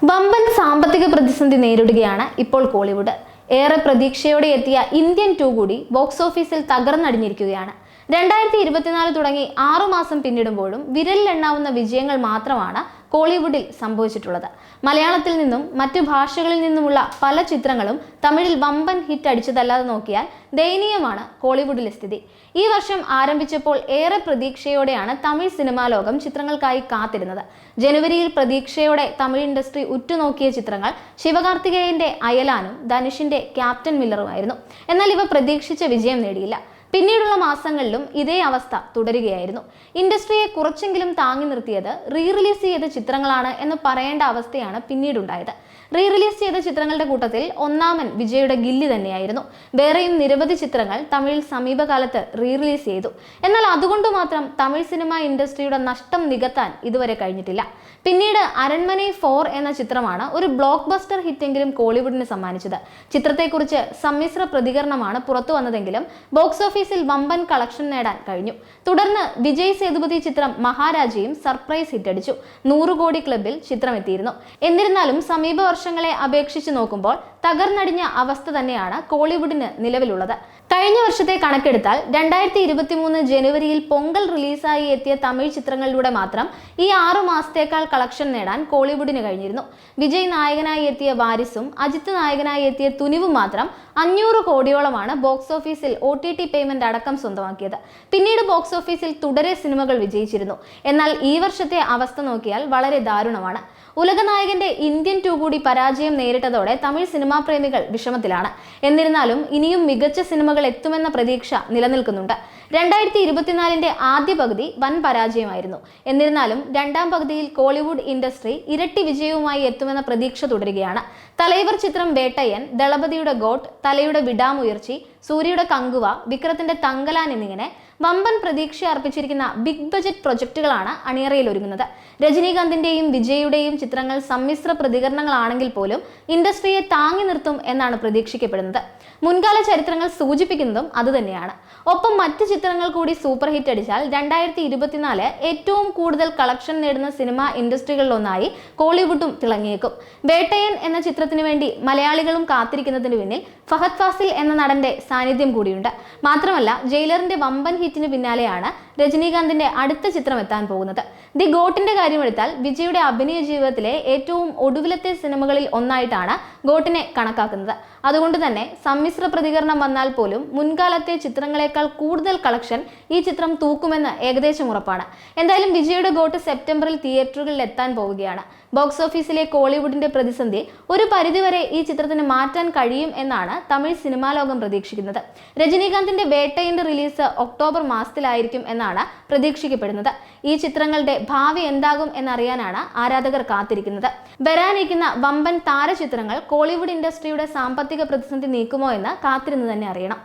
വമ്പൻ സാമ്പത്തിക പ്രതിസന്ധി നേരിടുകയാണ് ഇപ്പോൾ കോളിവുഡ്. ഏറെ പ്രതീക്ഷയോടെ എത്തിയ ഇന്ത്യൻ 2 കൂടി ബോക്സ് ഓഫീസിൽ തകർന്നടിഞ്ഞിരിക്കുകയാണ്. 2024 തുടങ്ങി 6 മാസം പിന്നിടുമ്പോഴും വിരലിലെണ്ണാവുന്ന വിജയങ്ങൾ മാത്രമാണ് കോളിവുഡിൽ സംഭവിച്ചിട്ടുള്ളത്. മലയാളത്തിൽ നിന്നും മറ്റു ഭാഷകളിൽ നിന്നുമുള്ള പല ചിത്രങ്ങളും തമിഴിൽ വമ്പൻ ഹിറ്റ് അടിച്ചതല്ലാതെ നോക്കിയാൽ ദയനീയമാണ് കോളിവുഡിലെ സ്ഥിതി. ഈ വർഷം ആരംഭിച്ചപ്പോൾ ഏറെ പ്രതീക്ഷയോടെയാണ് തമിഴ് സിനിമാ ലോകം ചിത്രങ്ങൾക്കായി കാത്തിരുന്നത്. ജനുവരിയിൽ പ്രതീക്ഷയോടെ തമിഴ് ഇൻഡസ്ട്രി ഉറ്റുനോക്കിയ ചിത്രങ്ങൾ ശിവകാർത്തികേയന്റെ അയലാനും ധനുഷിന്റെ ക്യാപ്റ്റൻ മില്ലറുമായിരുന്നു. എന്നാൽ ഇവ പ്രതീക്ഷിച്ച വിജയം നേടിയില്ല. പിന്നീടുള്ള മാസങ്ങളിലും ഇതേ അവസ്ഥ തുടരുകയായിരുന്നു. ഇൻഡസ്ട്രിയെ കുറച്ചെങ്കിലും താങ്ങി നിർത്തിയത് റിലീസ് ചെയ്ത ചിത്രങ്ങളാണ് എന്ന് പറയേണ്ട അവസ്ഥയാണ് പിന്നീടുണ്ടായത്. റിലീസ് ചെയ്ത ചിത്രങ്ങളുടെ കൂട്ടത്തിൽ ഒന്നാമൻ വിജയുടെ ഗില്ലി തന്നെയായിരുന്നു. വേറെയും നിരവധി ചിത്രങ്ങൾ തമിഴിൽ സമീപകാലത്ത് റിലീസ് ചെയ്തു. എന്നാൽ അതുകൊണ്ട് മാത്രം തമിഴ് സിനിമാ ഇൻഡസ്ട്രിയുടെ നഷ്ടം നികത്താൻ ഇതുവരെ കഴിഞ്ഞിട്ടില്ല. പിന്നീട് അരൺമനൈ 4 എന്ന ചിത്രമാണ് ഒരു ബ്ലോക്ക് ബസ്റ്റർ ഹിറ്റെങ്കിലും കോളിവുഡിന് സമ്മാനിച്ചത്. ചിത്രത്തെക്കുറിച്ച് സമ്മിശ്ര പ്രതികരണമാണ് പുറത്തു വന്നതെങ്കിലും ബോക്സ് ഓഫീസിൽ വമ്പൻ കളക്ഷൻ നേടാൻ കഴിഞ്ഞു. തുടർന്ന് വിജയ് സേതുപതി ചിത്രം മഹാരാജയും സർപ്രൈസ് ഹിറ്റടിച്ചു. 100 കോടി ക്ലബിൽ ചിത്രം എത്തിയിരുന്നു. എന്നിരുന്നാലും സമീപ വർഷങ്ങളെ അപേക്ഷിച്ച് നോക്കുമ്പോൾ തകർന്നടിഞ്ഞ അവസ്ഥ തന്നെയാണ് കോളിവുഡിന് നിലവിലുള്ളത്. കഴിഞ്ഞ വർഷത്തെ കണക്കെടുത്താൽ 2023 ജനുവരിയിൽ പൊങ്കൽ റിലീസായി എത്തിയ തമിഴ് ചിത്രങ്ങളിലൂടെ മാത്രം ഈ 6 മാസത്തേക്കാൾ കളക്ഷൻ നേടാൻ കോളിവുഡിന് കഴിഞ്ഞിരുന്നു. വിജയ് നായകനായി എത്തിയ വാരിസും അജിത്ത് നായകനായി എത്തിയ തുനിവും മാത്രം 500 കോടിയോളമാണ് ബോക്സ് ഓഫീസിൽ OTT പേയ്മെന്റ് അടക്കം സ്വന്തമാക്കിയത്. പിന്നീട് ബോക്സ് ഓഫീസിൽ തുടരെ സിനിമകൾ വിജയിച്ചിരുന്നു. എന്നാൽ ഈ വർഷത്തെ അവസ്ഥ നോക്കിയാൽ വളരെ ദാരുണമാണ്. ഉലകനായകന്റെ ഇന്ത്യൻ 2 കൂടി പരാജയം നേരിട്ടതോടെ തമിഴ് സിനിമാ പ്രേമികൾ വിഷമത്തിലാണ്. എന്നിരുന്നാലും ഇനിയും മികച്ച സിനിമകൾ എത്തുമെന്ന പ്രതീക്ഷ നിലനിൽക്കുന്നുണ്ട്. 2024 ആദ്യ പകുതി വൻ പരാജയമായിരുന്നു. എന്നിരുന്നാലും രണ്ടാം പകുതിയിൽ കോളിവുഡ് ഇൻഡസ്ട്രി ഇരട്ടി വിജയവുമായി എത്തുമെന്ന പ്രതീക്ഷ തുടരുകയാണ്. തലൈവർ ചിത്രം വേട്ടയ്യൻ, ദളപതിയുടെ ഗോട്ട്, തലയുടെ വിടാമുയർച്ചി, സൂര്യയുടെ കങ്കുവ, വിക്രത്തിന്റെ തങ്കലാൻ എന്നിങ്ങനെ വമ്പൻ പ്രതീക്ഷ അർപ്പിച്ചിരിക്കുന്ന ബിഗ് ബജറ്റ് പ്രൊജക്ടുകളാണ് അണിയറയിൽ ഒരുങ്ങുന്നത്. രജനീകാന്തിന്റെയും വിജയുടെയും ചിത്രങ്ങൾ സമ്മിശ്ര പ്രതികരണങ്ങളാണെങ്കിൽ പോലും ഇൻഡസ്ട്രിയെ താങ്ങി നിർത്തും എന്നാണ് പ്രതീക്ഷിക്കപ്പെടുന്നത്. മുൻകാല ചരിത്രങ്ങൾ സൂചിപ്പിക്കുന്നതും അതുതന്നെയാണ്. ഒപ്പം മറ്റ് ചിത്രങ്ങൾ കൂടി സൂപ്പർ ഹിറ്റ് അടിച്ചാൽ 2024 ഏറ്റവും കൂടുതൽ കളക്ഷൻ നേടുന്ന സിനിമാ ഇൻഡസ്ട്രികളിലൊന്നായി കോളിവുഡും തിളങ്ങിയേക്കും. വേട്ടയൻ എന്ന ചിത്രത്തിന് വേണ്ടി മലയാളികളും കാത്തിരിക്കുന്നതിന് പിന്നിൽ ഫഹദ് ഫാസിൽ എന്ന നടന്റെ സാന്നിധ്യം കൂടിയുണ്ട്. മാത്രമല്ല ജയിലറിന്റെ വമ്പൻ ഹിറ്റിന് പിന്നാലെയാണ് രജനീകാന്തിന്റെ അടുത്ത ചിത്രം എത്താൻ പോകുന്നത്. ദി ഗോട്ടിന്റെ കാര്യമെടുത്താൽ വിജയുടെ അഭിനയ ജീവിതത്തിലെ ഏറ്റവും ഒടുവിലത്തെ സിനിമകളിൽ ഒന്നായിട്ടാണ് ഗോട്ടിനെ കണക്കാക്കുന്നത്. അതുകൊണ്ട് തന്നെ സമ്മിശ്ര പ്രതികരണം വന്നാൽ പോലും മുൻകാലത്തെ ചിത്രങ്ങളെക്കാൾ കൂടുതൽ കളക്ഷൻ ഈ ചിത്രം തൂക്കുമെന്ന് ഏകദേശം ഉറപ്പാണ്. എന്തായാലും വിജയുടെ ഗോട്ട് സെപ്റ്റംബറിൽ തിയേറ്ററുകളിൽ എത്താൻ പോവുകയാണ്. ബോക്സ് ഓഫീസിലെ കോളിവുഡിന്റെ പ്രതിസന്ധി ഒരു പരിധിവരെ ഈ ചിത്രത്തിന് മാറ്റാൻ കഴിയും എന്നാണ് തമിഴ് സിനിമാ ലോകം പ്രതീക്ഷിക്കുന്നത്. രജനീകാന്തിന്റെ വേട്ടയന്റെ റിലീസ് ഒക്ടോബർ മാസത്തിലായിരിക്കും എന്നാണ് പ്രതീക്ഷിക്കപ്പെടുന്നത്. ഈ ചിത്രങ്ങളുടെ ഭാവി എന്താകും എന്നറിയാനാണ് ആരാധകർ കാത്തിരിക്കുന്നത്. വരാനിരിക്കുന്ന വമ്പൻ താരചിത്രങ്ങൾ കോളിവുഡ് ഇൻഡസ്ട്രിയുടെ സാമ്പത്തിക പ്രതിസന്ധി നീക്കുമോ എന്ന് കാത്തിരുന്ന് തന്നെ അറിയണം.